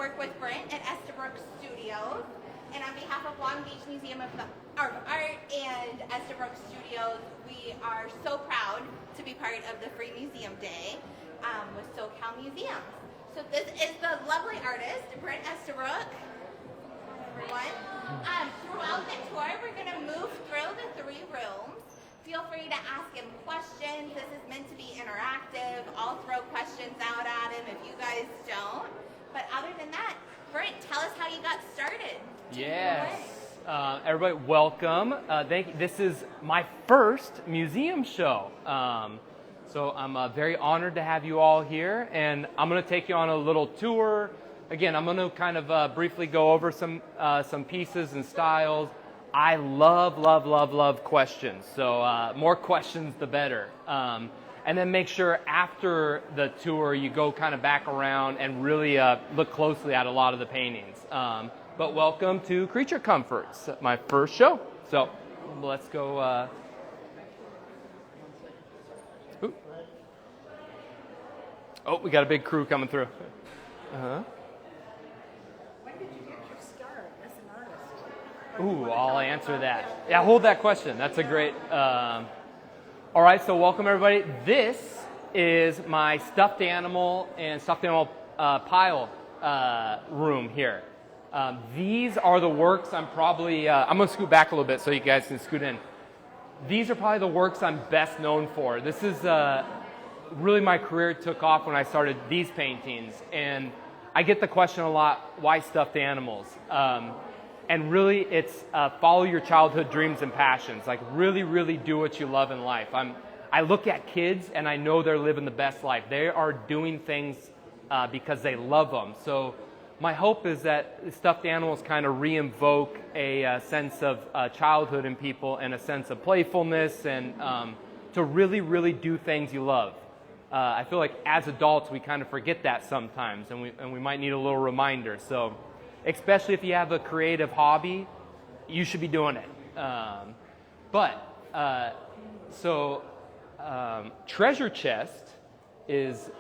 work with Brent at Estabrook Studios. And on behalf of Long Beach Museum of Art and Estabrook Studios, we are so proud to be part of the Free Museum Day with SoCal Museums. So this is the lovely artist, Brent Estabrook. Everyone. Throughout the tour, we're going to move through the 3 rooms. Feel free to ask him questions. This is meant to be interactive. I'll throw questions out at him if you guys don't. But other than that, Brent, tell us how you got started. Yes. Everybody, welcome. Thank you. This is my first museum show. So I'm very honored to have you all here, and I'm going to take you on a little tour. Again, I'm going to kind of briefly go over some pieces and styles. I love questions. So more questions, the better. And then make sure after the tour you go kind of back around and really look closely at a lot of the paintings. But welcome to Creature Comforts, my first show. So let's go. Oh, we got a big crew coming through. When did you get your start as an artist? Ooh, I'll answer that. Yeah, hold that question. That's a great... All right, so welcome everybody. This is my stuffed animal and stuffed animal pile room here. These are the works I'm probably... I'm going to scoot back a little bit so you guys can scoot in. These are probably the works I'm best known for. This is... really my career took off when I started these paintings, and I get the question a lot, why stuffed animals? And really it's follow your childhood dreams and passions. Like really do what you love in life. I look at kids and I know they're living the best life. They are doing things because they love them. So my hope is that stuffed animals kind of re-invoke a sense of childhood in people and a sense of playfulness and to really do things you love. I feel like as adults we kind of forget that sometimes, and we might need a little reminder. So, especially if you have a creative hobby, you should be doing it. Treasure Chest is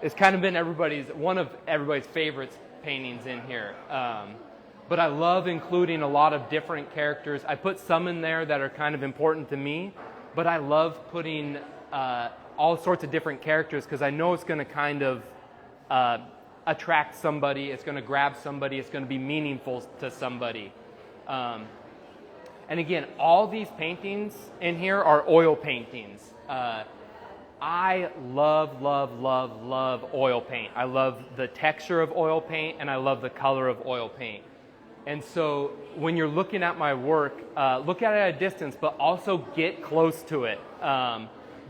it's kind of been one of everybody's favorite paintings in here. But I love including a lot of different characters. I put some in there that are kind of important to me, but I love putting all sorts of different characters because I know it's going to kind of attract somebody, it's going to grab somebody, it's going to be meaningful to somebody. And again, all these paintings in here are oil paintings. I love oil paint. I love the texture of oil paint and I love the color of oil paint. And so when you're looking at my work, look at it at a distance, but also get close to it.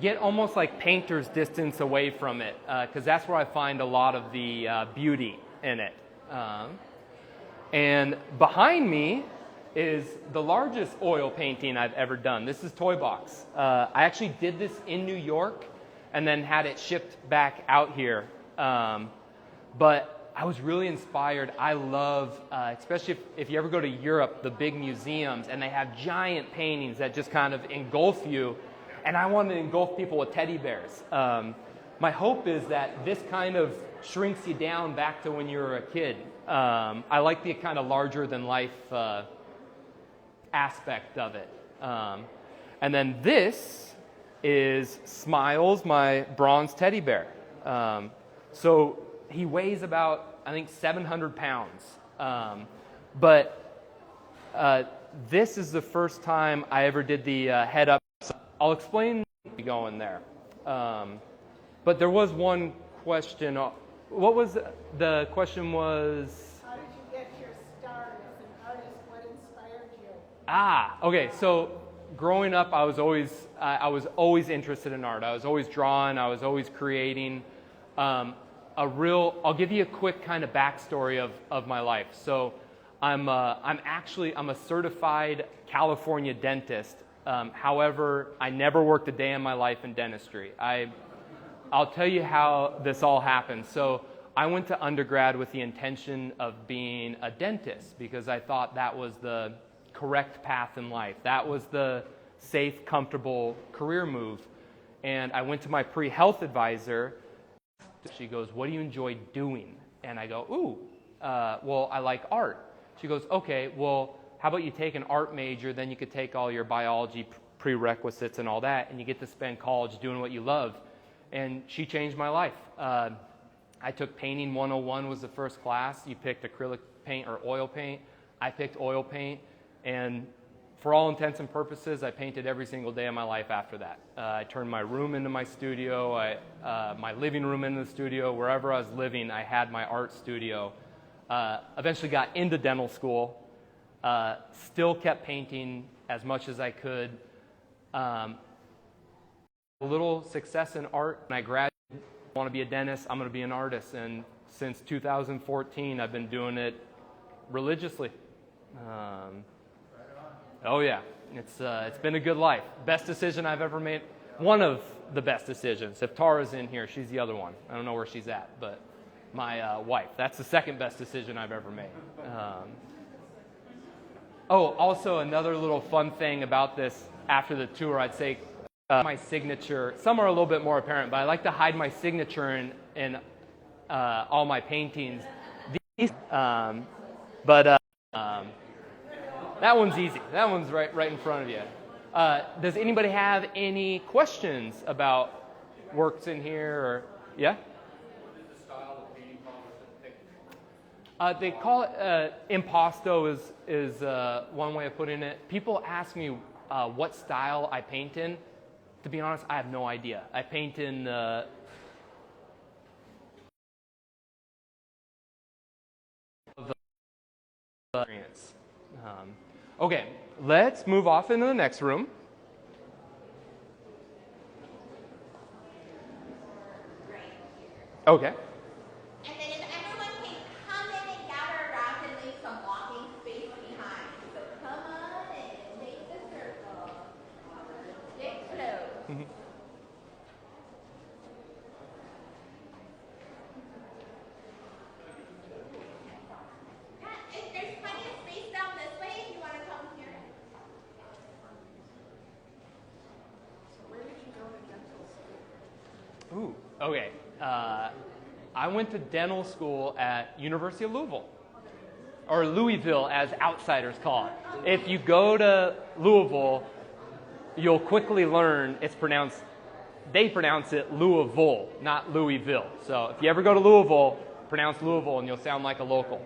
Get almost like painter's distance away from it, because that's where I find a lot of the beauty in it. And behind me is the largest oil painting I've ever done. This is Toy Box. I actually did this in New York and then had it shipped back out here. But I was really inspired. I love, especially if you ever go to Europe, the big museums, and they have giant paintings that just kind of engulf you. And I want to engulf people with teddy bears. My hope is that this kind of shrinks you down back to when you were a kid. I like the kind of larger than life aspect of it. And then this is Smiles, my bronze teddy bear. So he weighs about, I think, 700 pounds. But this is the first time I ever did the head up. I'll explain going there. But there was one question. What was the question was? How did you get your start as an artist? What inspired you? Okay. So growing up, I was always interested in art. I was always drawing. I was always creating. I'll give you a quick kind of backstory of my life. So I'm a certified California dentist. However, I never worked a day in my life in dentistry. I'll tell you how this all happened. So I went to undergrad with the intention of being a dentist because I thought that was the correct path in life. That was the safe, comfortable career move. And I went to my pre-health advisor. She goes, "What do you enjoy doing?" And I go, ooh, well, I like art. She goes, okay, well, how about you take an art major, then you could take all your biology prerequisites and all that, and you get to spend college doing what you love. And she changed my life. I took Painting 101 was the first class. You picked acrylic paint or oil paint. I picked oil paint. And for all intents and purposes, I painted every single day of my life after that. I turned my room into my studio, my living room into the studio. Wherever I was living, I had my art studio. Eventually got into dental school. Still kept painting as much as I could. A little success in art. When I graduated, I want to be a dentist, I'm going to be an artist. And since 2014, I've been doing it religiously. Oh yeah, it's been a good life. Best decision I've ever made. One of the best decisions. If Tara's in here, she's the other one. I don't know where she's at, but my wife. That's the second best decision I've ever made. Also another little fun thing about this after the tour, I'd say my signature. Some are a little bit more apparent, but I like to hide my signature in all my paintings. That one's easy. That one's right in front of you. Does anybody have any questions about works in here? Or yeah? They call it impasto is one way of putting it. People ask me what style I paint in. To be honest, I have no idea. I paint in experience. Okay, let's move off into the next room. Okay. And then if everyone can come in and gather around and leave some walking space behind. So come on in, make the circle. Stick close. Yeah, there's plenty of space down this way if you want to come here. Where did you go to dental school? Ooh, okay. I went to dental school at University of Louisville, or Louisville as outsiders call it. If you go to Louisville, you'll quickly learn they pronounce it Louisville, not Louisville. So if you ever go to Louisville, pronounce Louisville and you'll sound like a local.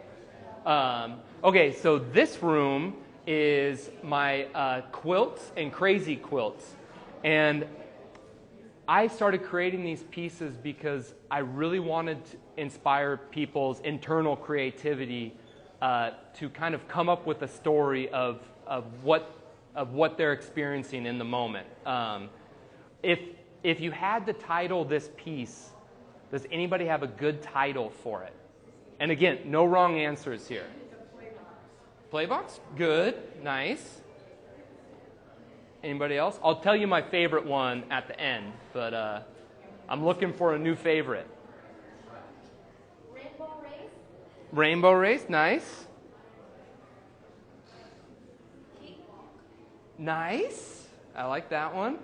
Okay, so this room is my quilts and crazy quilts. And I started creating these pieces because I really wanted to inspire people's internal creativity to kind of come up with a story of what they're experiencing in the moment. If you had to title this piece, does anybody have a good title for it? And again, no wrong answers here. Playbox? Good. Nice. Anybody else? I'll tell you my favorite one at the end, but I'm looking for a new favorite. Rainbow race. Rainbow Race, nice. Nice. I like that one.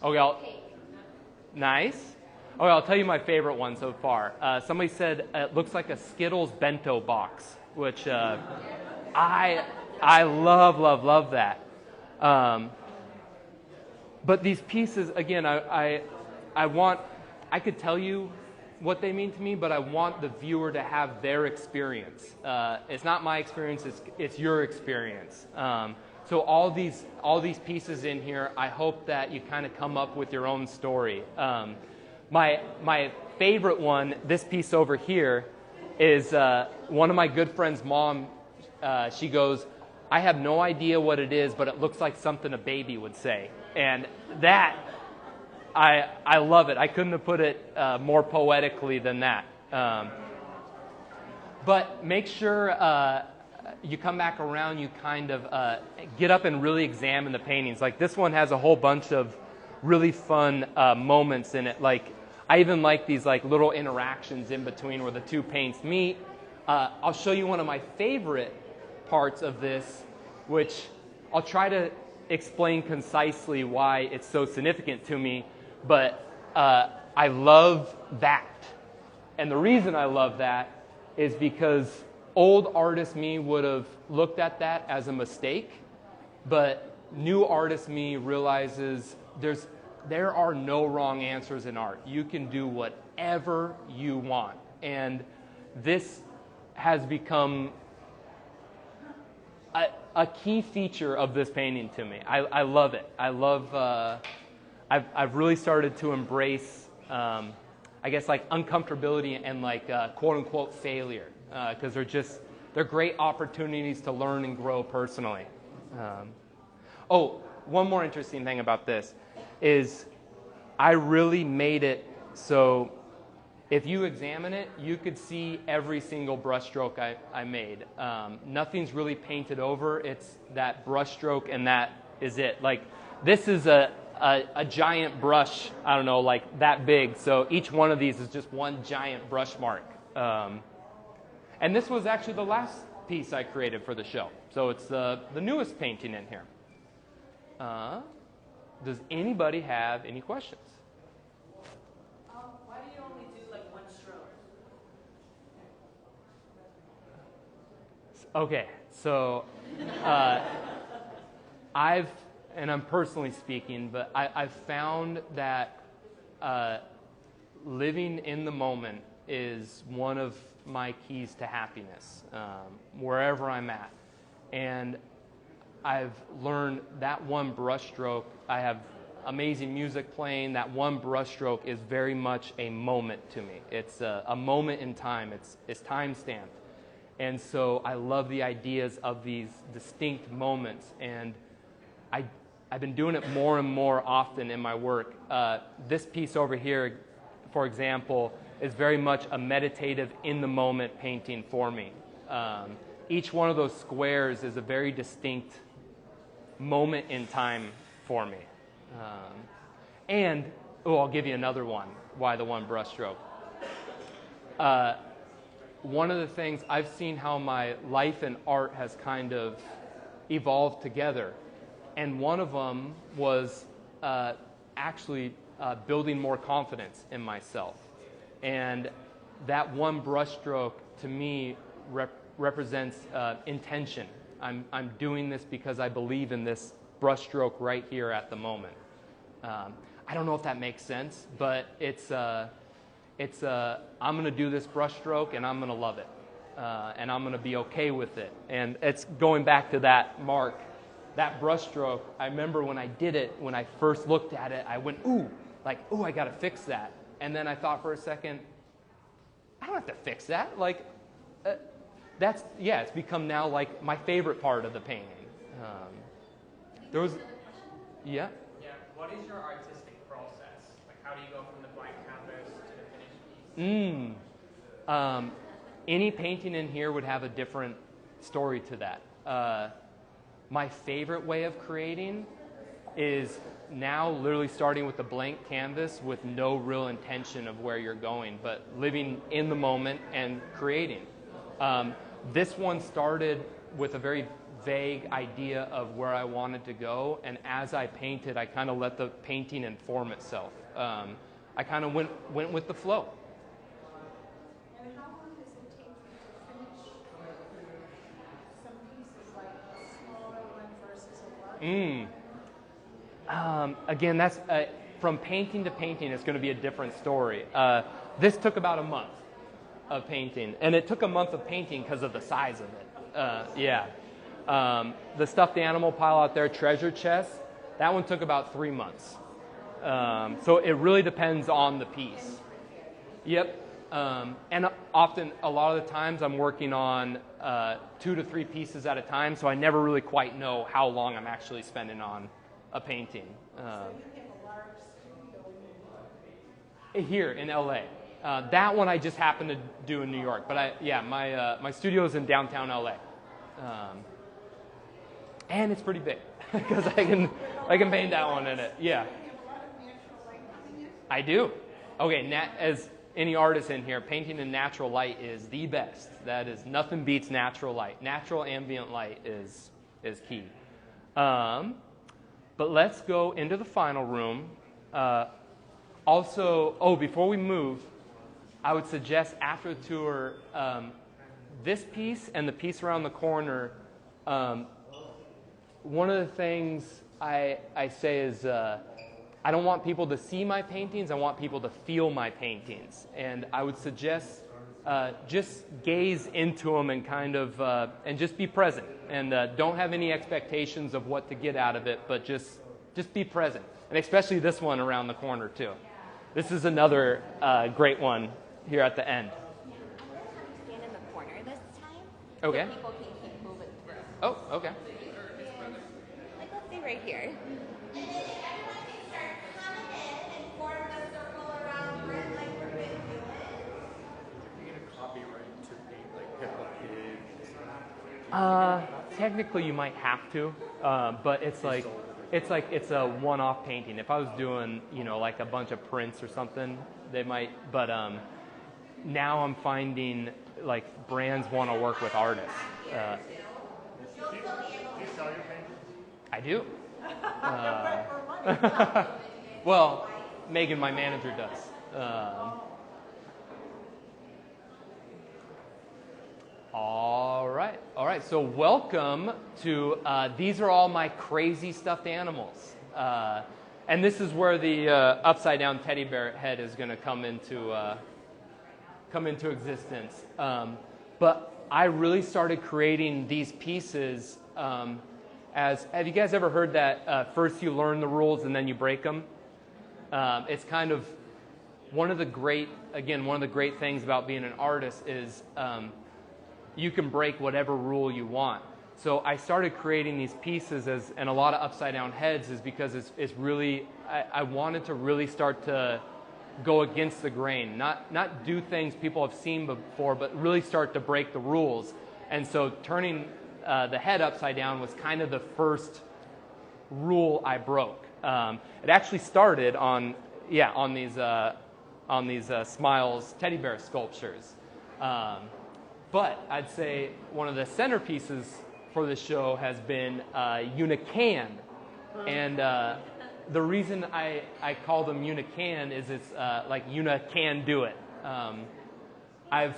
Okay, nice. Okay, I'll tell you my favorite one so far. Somebody said it looks like a Skittles bento box, which I love that. But these pieces, again, I could tell you what they mean to me, but I want the viewer to have their experience. It's not my experience, it's your experience. So all these pieces in here, I hope that you kind of come up with your own story. My favorite one, this piece over here, is one of my good friend's mom. She goes, I have no idea what it is, but it looks like something a baby would say. And that, I love it. I couldn't have put it more poetically than that. But make sure you come back around, you kind of get up and really examine the paintings. Like this one has a whole bunch of really fun moments in it. Like I even like these like little interactions in between where the two paints meet. I'll show you one of my favorite parts of this, which I'll try to explain concisely why it's so significant to me, but I love that. And the reason I love that is because old artist me would have looked at that as a mistake, but new artist me realizes there are no wrong answers in art. You can do whatever you want. And this has become a key feature of this painting to me. I love it. I love, I've really started to embrace, I guess, like uncomfortability and like quote unquote failure, because they're great opportunities to learn and grow personally. One more interesting thing about this is I really made it so if you examine it, you could see every single brushstroke I made. Nothing's really painted over. It's that brushstroke and that is it. Like this is a giant brush, I don't know, like that big. So each one of these is just one giant brush mark. And this was actually the last piece I created for the show. So it's the newest painting in here. Does anybody have any questions? Why do you only do like one stroke? Okay, so and I'm personally speaking, but I've found that living in the moment is one of my keys to happiness, wherever I'm at. And I've learned that one brushstroke, I have amazing music playing, that one brushstroke is very much a moment to me. It's a moment in time, it's time-stamped. And so I love the ideas of these distinct moments, and I've been doing it more and more often in my work. This piece over here, for example, is very much a meditative, in-the-moment painting for me. Each one of those squares is a very distinct moment in time for me. I'll give you another one, why the one brushstroke. One of the things, I've seen how my life and art has kind of evolved together. And one of them was actually building more confidence in myself. And that one brushstroke, to me, represents intention. I'm doing this because I believe in this brushstroke right here at the moment. I don't know if that makes sense, but I'm going to do this brushstroke and I'm going to love it. And I'm going to be okay with it. And it's going back to that mark, that brushstroke. I remember when I did it, when I first looked at it, I went, ooh, I got to fix that. And then I thought for a second, I don't have to fix that. It's become now like my favorite part of the painting. Yeah. What is your artistic process? Like, how do you go from the blank canvas to the finished piece? Any painting in here would have a different story to that. My favorite way of creating is now literally starting with a blank canvas with no real intention of where you're going, but living in the moment and creating. This one started with a very vague idea of where I wanted to go, and as I painted, I kind of let the painting inform itself. I kind of went with the flow. And how long does it take you to finish some pieces, like a smaller one versus a larger one? Again, that's from painting to painting, it's going to be a different story. This took about a month of painting, and it took a month of painting because of the size of it. The stuffed animal pile out there, treasure chest, that one took about 3 months. So it really depends on the piece. Yep. And often, a lot of the times, I'm working on 2 to 3 pieces at a time, so I never really quite know how long I'm actually spending on a painting. So you have a large studio Here in LA. That one I just happened to do in New York, but my studio is in downtown LA. And it's pretty big because I can paint that one in it. Yeah. You have a lot of natural light coming in? I do. Okay, as any artist in here, painting in natural light is the best. That is, nothing beats natural light. Natural ambient light is key. But let's go into the final room. Before we move, I would suggest after the tour, this piece and the piece around the corner, one of the things I say is I don't want people to see my paintings, I want people to feel my paintings. And I would suggest just gaze into them and kind of, and just be present. And don't have any expectations of what to get out of it, but just be present. And especially this one around the corner too. This is another great one here at the end. Yeah, I'm going to have you stand in the corner this time. Okay. So people can keep moving through. Oh, okay. Like, let's say right here. And then everyone can start coming in and form a circle around Brent like we've been doing. You get a copyright to paint like Peppa Pig. Technically you might have to, but it's a one-off painting. If I was doing, like a bunch of prints or something, they might. But now I'm finding like brands want to work with artists. Do you sell your paintings? I do. Well, Megan, my manager, does. All right. So welcome to, these are all my crazy stuffed animals. And this is where the upside down teddy bear head is going to come into existence. But I really started creating these pieces have you guys ever heard that first you learn the rules and then you break them? It's kind of one of the great things about being an artist is you can break whatever rule you want. So I started creating these pieces and a lot of upside down heads is because it's really, I wanted to really start to go against the grain, not do things people have seen before, but really start to break the rules. And so turning the head upside down was kind of the first rule I broke. It actually started on these Smiles teddy bear sculptures. But I'd say one of the centerpieces for the show has been Unican. And the reason I call them Unican is it's like Una can do it. I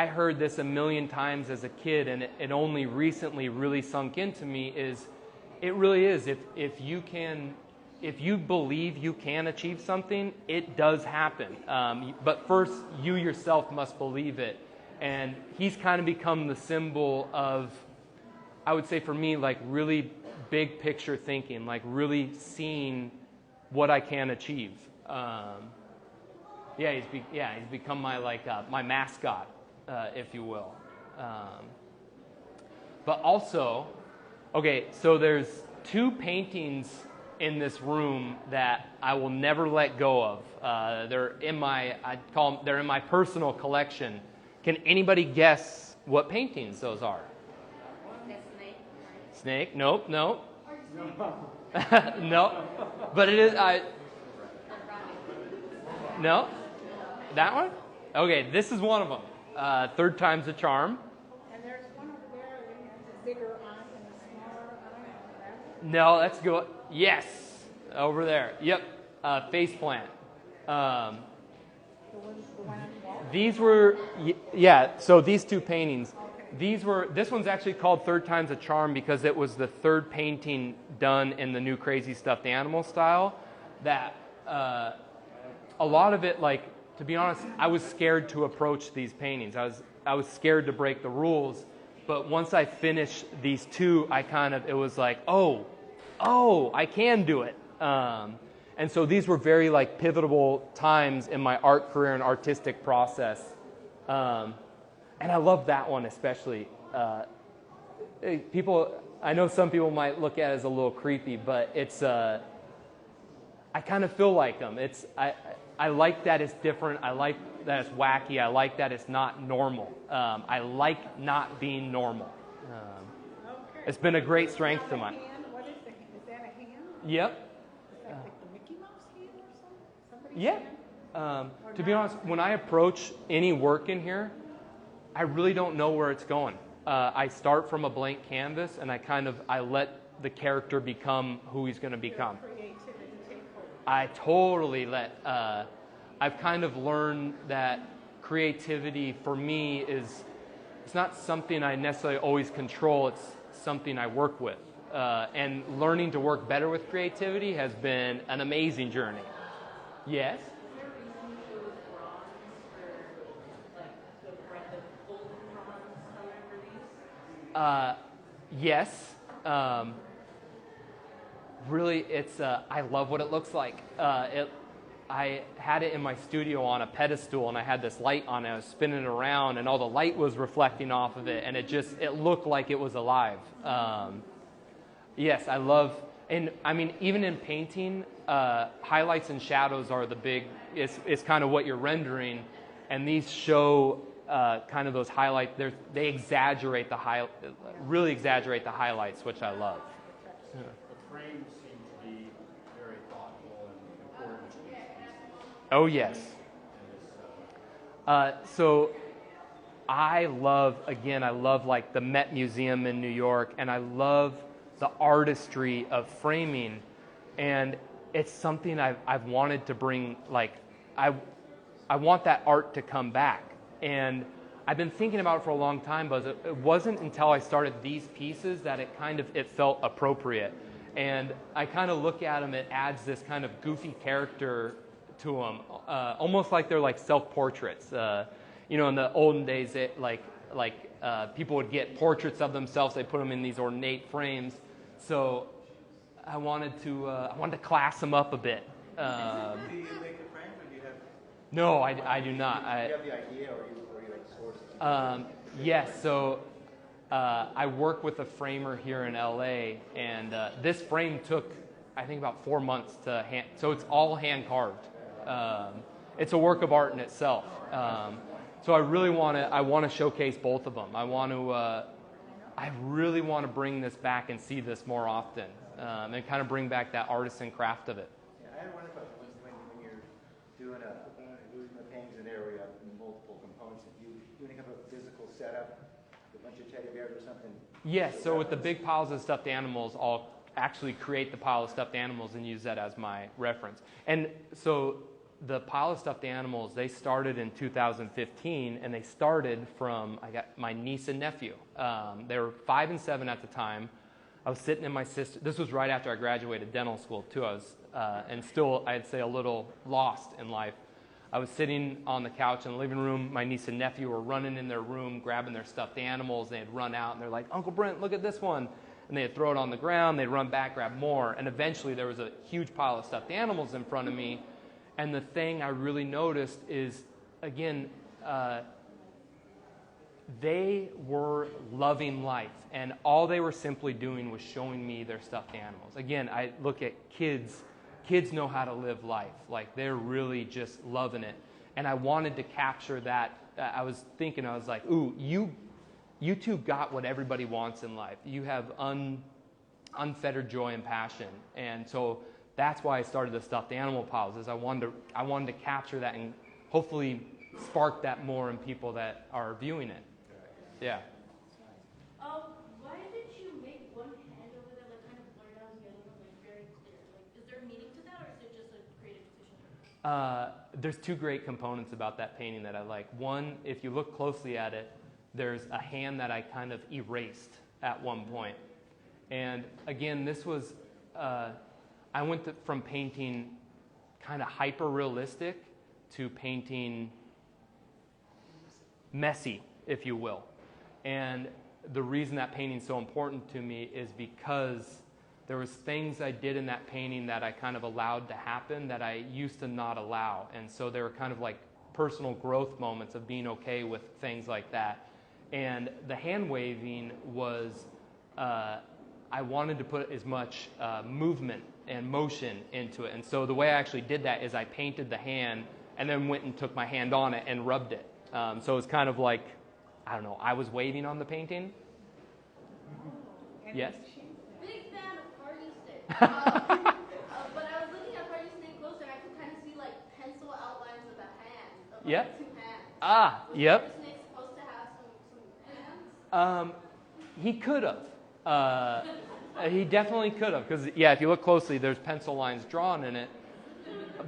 heard this a million times as a kid, and it only recently really sunk into me is it really is. If you believe you can achieve something, it does happen. But first, you yourself must believe it. And he's kind of become the symbol of, I would say for me, like really big picture thinking, like really seeing what I can achieve. He's become my my mascot, if you will. But also, okay, so there's two paintings in this room that I will never let go of. They're in my personal collection. Can anybody guess what paintings those are? Snake? Nope. No. But it is. No. That one? Okay, this is one of them. Third time's a charm. And there's one over there that has a bigger eye and a smaller eye. No, let's go. Yes, over there. Yep, face plant. The one on the wall? These were, so these two paintings, this one's actually called Third Time's a Charm because it was the third painting done in the new Crazy Stuffed Animal style that a lot of it, like, to be honest, I was scared to approach these paintings. I was scared to break the rules, but once I finished these two, it was like, oh, I can do it. And so these were very like pivotal times in my art career and artistic process. And I love that one especially. I know some people might look at it as a little creepy, but it's, I kind of feel like them. I like that it's different. I like that it's wacky. I like that it's not normal. I like not being normal. It's been a great strength to mine. What is the hand? Is that a hand? Yep. Is that like the Mickey Mouse hand or something? Somebody's Yeah. hand? To be honest, when I approach any work in here, I really don't know where it's going. I start from a blank canvas, and I let the character become who he's going to become. Creativity take hold. I totally let I've kind of learned that creativity for me it's not something I necessarily always control, it's something I work with. And learning to work better with creativity has been an amazing journey. Yes? Yes. Really, it's I love what it looks like. I had it in my studio on a pedestal, and I had this light on it. I was spinning it around, and all the light was reflecting off of it, and it looked like it was alive. Yes, I love, and I mean, even in painting, highlights and shadows are it's kind of what you're rendering, and these show kind of those highlights. They really exaggerate the highlights, which I love. Yeah. The frames seem to be very thoughtful and important. Oh, yes. So I love like the Met Museum in New York, and I love the artistry of framing, and it's something I've wanted to bring, like, I want that art to come back. And I've been thinking about it for a long time, but it wasn't until I started these pieces that it felt appropriate. And I kind of look at them, it adds this kind of goofy character to them, almost like they're like self-portraits. In the olden days, people would get portraits of themselves, they put them in these ornate frames. So I wanted to class them up a bit. Do you make the frames, or do you have? No, I do not. Do you have the idea, or you like source it? Yes, so I work with a framer here in LA, and this frame took, I think, about 4 months to hand. So it's all hand carved. It's a work of art in itself. So I really want to showcase both of them. I really want to bring this back and see this more often, and kind of bring back that artisan craft of it. Yeah, I had one question. When you're doing a paintings in an area with multiple components, do you do any kind of physical setup, a bunch of teddy bears or something? Yes, so with the big piles of stuffed animals, I'll actually create the pile of stuffed animals and use that as my reference. And so the pile of stuffed animals, they started in 2015, and they started from, I got my niece and nephew. They were 5 and 7 at the time. I was sitting in my sister, this was right after I graduated dental school too. I was, and still, I'd say, a little lost in life. I was sitting on the couch in the living room. My niece and nephew were running in their room, grabbing their stuffed animals. They had run out, and they're like, "Uncle Brent, look at this one." And they'd throw it on the ground. They'd run back, grab more. And eventually, there was a huge pile of stuffed animals in front of me. And the thing I really noticed is, again, they were loving life. And all they were simply doing was showing me their stuffed animals. Again, I look at kids. Kids know how to live life. Like, they're really just loving it. And I wanted to capture that. I was like, ooh, you two got what everybody wants in life. You have unfettered joy and passion. And so that's why I started the stuffed animal piles, is I wanted to capture that and hopefully spark that more in people that are viewing it. Yeah. Why did you make one hand over there, like, kind of blurred out and the other one, like, very clear? Like, is there a meaning to that, or is it just a creative decision? There's two great components about that painting that I like. One, if you look closely at it, there's a hand that I kind of erased at one point. And again, this was, I went from painting kind of hyper-realistic to painting messy, if you will. And the reason that painting's so important to me is because there was things I did in that painting that I kind of allowed to happen that I used to not allow. And so they were kind of like personal growth moments of being okay with things like that. And the hand waving was, I wanted to put as much movement and motion into it. And so the way I actually did that is I painted the hand and then went and took my hand on it and rubbed it. So it was kind of like, I don't know, I was waving on the painting. Yes? Big fan of Party Stick. But I was looking at Party Stick closer, and I could kind of see, like, pencil outlines of the hands, of, like, Yep. 2 hands. Ah, Was yep. Party Stick supposed to have some hands? He could have. He definitely could have. Because, yeah, if you look closely, there's pencil lines drawn in it.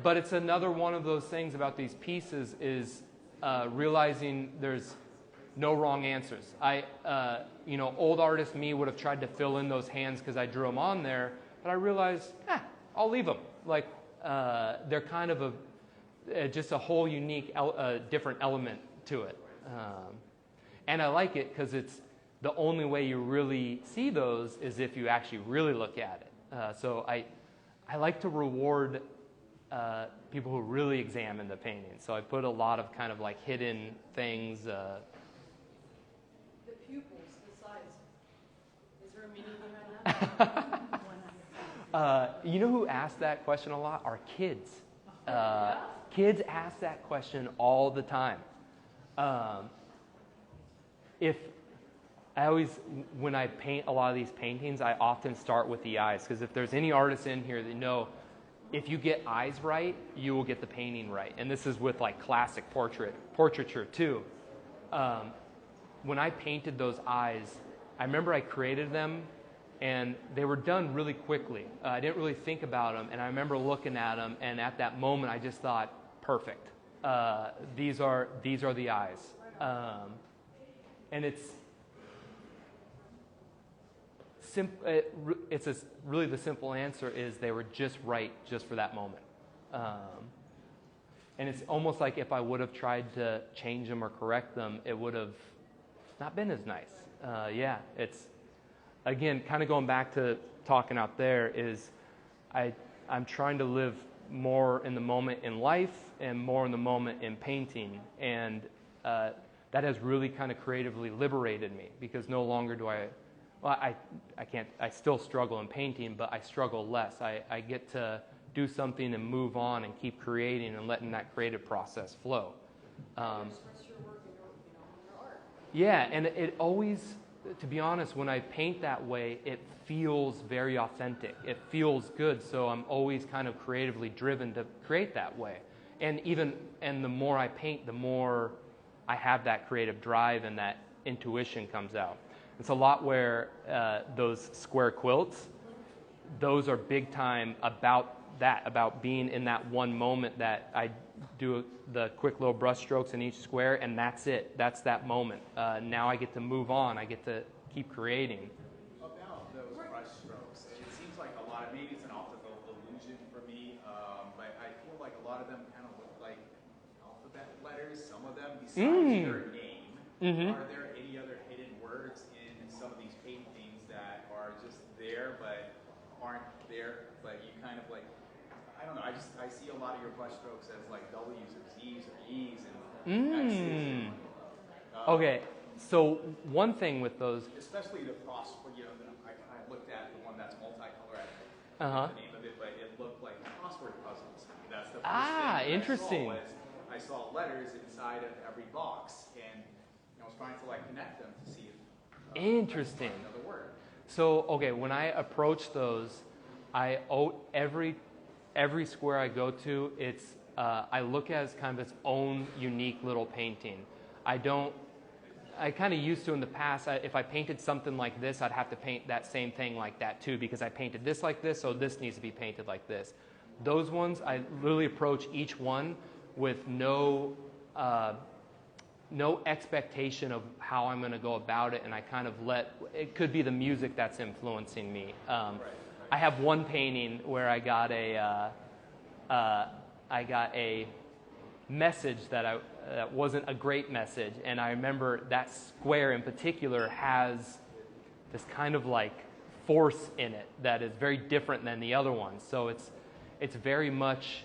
But it's another one of those things about these pieces is realizing there's no wrong answers. Old artist me would have tried to fill in those hands because I drew them on there, but I realized, I'll leave them. Like they're kind of just a whole unique, different element to it. And I like it because it's the only way you really see those is if you actually really look at it. So I like to reward people who really examine the painting. So I put a lot of kind of like hidden things. The pupils, the size. Is there a meaning behind that? You know who asks that question a lot? Are kids. Kids ask that question all the time. When I paint a lot of these paintings, I often start with the eyes, because if there's any artists in here that know, if you get eyes right, you will get the painting right. And this is with like classic portraiture too. When I painted those eyes, I remember I created them, and they were done really quickly. I didn't really think about them, and I remember looking at them, and at that moment, I just thought, perfect. These are the eyes, and it's really the simple answer is they were just right just for that moment. And it's almost like if I would have tried to change them or correct them, it would have not been as nice. It's, again, kind of going back to talking out there is I'm trying to live more in the moment in life and more in the moment in painting. And that has really kind of creatively liberated me, because no longer do I still struggle in painting, but I struggle less. I get to do something and move on and keep creating and letting that creative process flow. Express your work in your art. Yeah, and it always, to be honest, when I paint that way, it feels very authentic. It feels good, so I'm always kind of creatively driven to create that way. And the more I paint, the more I have that creative drive and that intuition comes out. It's a lot where those square quilts, those are big time about that, about being in that one moment that I do the quick little brush strokes in each square, and that's it. That's that moment. Now I get to move on. I get to keep creating. About those brush strokes, it seems like a lot of, maybe it's an optical illusion for me, but I feel like a lot of them kind of look like alphabet letters. Some of them, besides their name, are there any other hidden words in some of these paintings that are just there but aren't there, but you kind of like, I don't know, I see a lot of your brush strokes as like W's or Z's or E's and X's. Okay, so one thing with those, especially the cross, I looked at the one that's multicolor, I don't know the name of it, but it looked like crossword puzzles. That's the first thing interesting. I saw letters inside of every box, and I was trying to like connect them to see if interesting. Another word. So, okay, when I approach those, every square I go to, I look at it as kind of its own unique little painting. I kind of used to in the past, if I painted something like this, I'd have to paint that same thing like that too, because I painted this like this, so this needs to be painted like this. Those ones, I literally approach each one with no expectation of how I'm going to go about it, and I kind of it could be the music that's influencing me. I have one painting where I got a message that wasn't a great message, and I remember that square in particular has this kind of like force in it that is very different than the other ones. So it's very much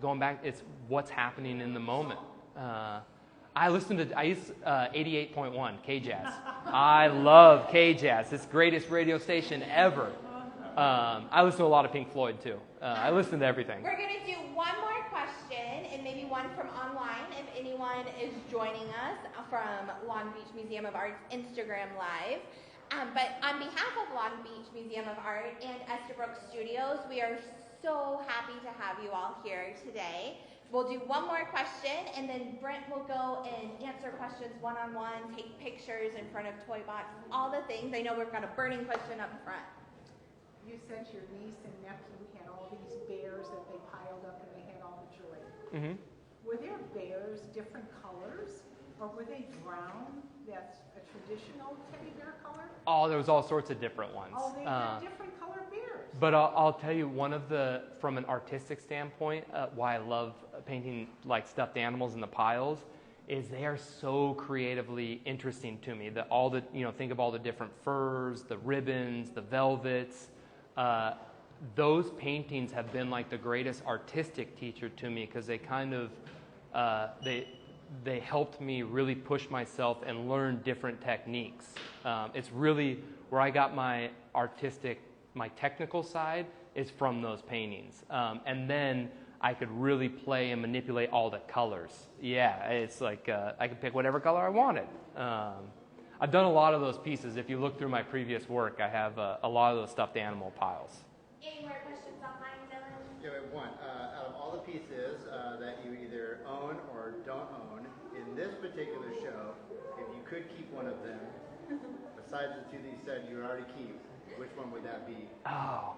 going back. It's what's happening in the moment. I use 88.1 K-Jazz. I love K-Jazz. It's the greatest radio station ever. I listen to a lot of Pink Floyd too. I listen to everything. We're going to do one more question and maybe one from online if anyone is joining us from Long Beach Museum of Art's Instagram Live. But on behalf of Long Beach Museum of Art and Estabrook Studios, we are so happy to have you all here today. We'll do one more question, and then Brent will go and answer questions one-on-one, take pictures in front of Toy Box, all the things. I know we've got a burning question up front. you said your niece and nephew had all these bears that they piled up and they had all the joy. Mm-hmm. Were there bears different colors, or were they brown? That's a traditional teddy bear color? Oh, there was all sorts of different ones. Oh, they had different colored bears. But I'll tell you, from an artistic standpoint, why I love painting like stuffed animals in the piles is they are so creatively interesting to me. Think of all the different furs, the ribbons, the velvets. Those paintings have been like the greatest artistic teacher to me because they kind of, they helped me really push myself and learn different techniques. It's really where I got my technical side is from those paintings. And then I could really play and manipulate all the colors. Yeah, it's like I could pick whatever color I wanted. I've done a lot of those pieces. If you look through my previous work, I have a lot of those stuffed animal piles. Any more questions online, Dylan? Yeah, we have one. Out of all the pieces that you either own or don't own, in this particular show, if you could keep one of them, besides the two that you said you already keep, which one would that be? Oh.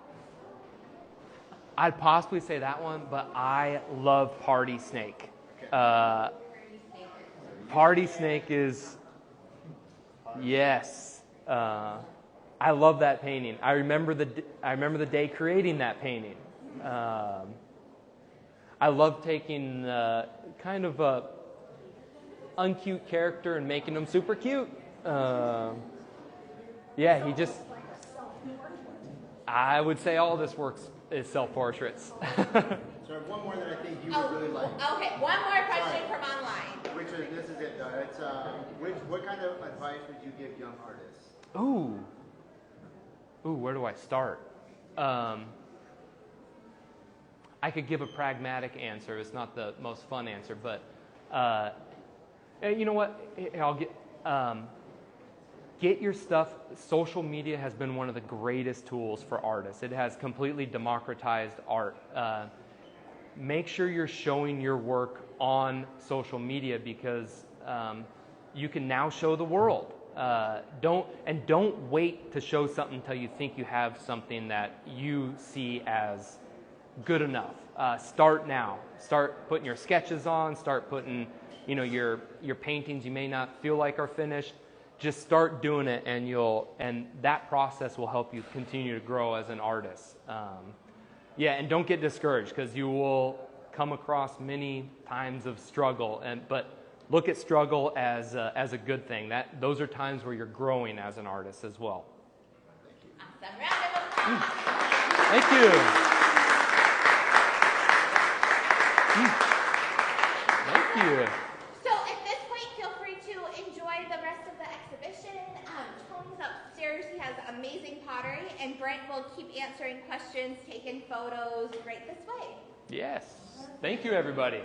I'd possibly say that one, but I love Party Snake. Okay. Party Snake is, yes. I love that painting. I remember the day creating that painting. I love taking kind of a uncute character and making them super cute. Yeah, he just. I would say all this work is self-portraits. So I have one more that I think you would really like. Okay, one more question from online. This is it, though. It's what kind of advice would you give young artists? Ooh, where do I start? I could give a pragmatic answer. It's not the most fun answer, but you know what? I'll get your stuff. Social media has been one of the greatest tools for artists. It has completely democratized art. Make sure you're showing your work on social media because you can now show the world. Don't wait to show something until you think you have something that you see as good enough. Start now. Start putting your sketches on. Start putting, your paintings you may not feel like are finished. Just start doing it, and that process will help you continue to grow as an artist. And don't get discouraged because you will come across many times of struggle, but look at struggle as a good thing. Those are times where you're growing as an artist as well. Awesome. Round of applause. Thank you. Thank you. So at this point, feel free to enjoy the rest of the exhibition. Tony's upstairs. He has amazing pottery, and Brent will keep answering questions, taking photos right this way. Yes. Thank you, everybody.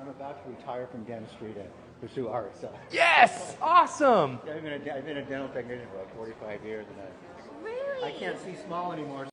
I'm about to retire from dentistry to pursue art. So. Yes! Awesome! I've been a dental technician for like 45 years, and Really? I can't see small anymore.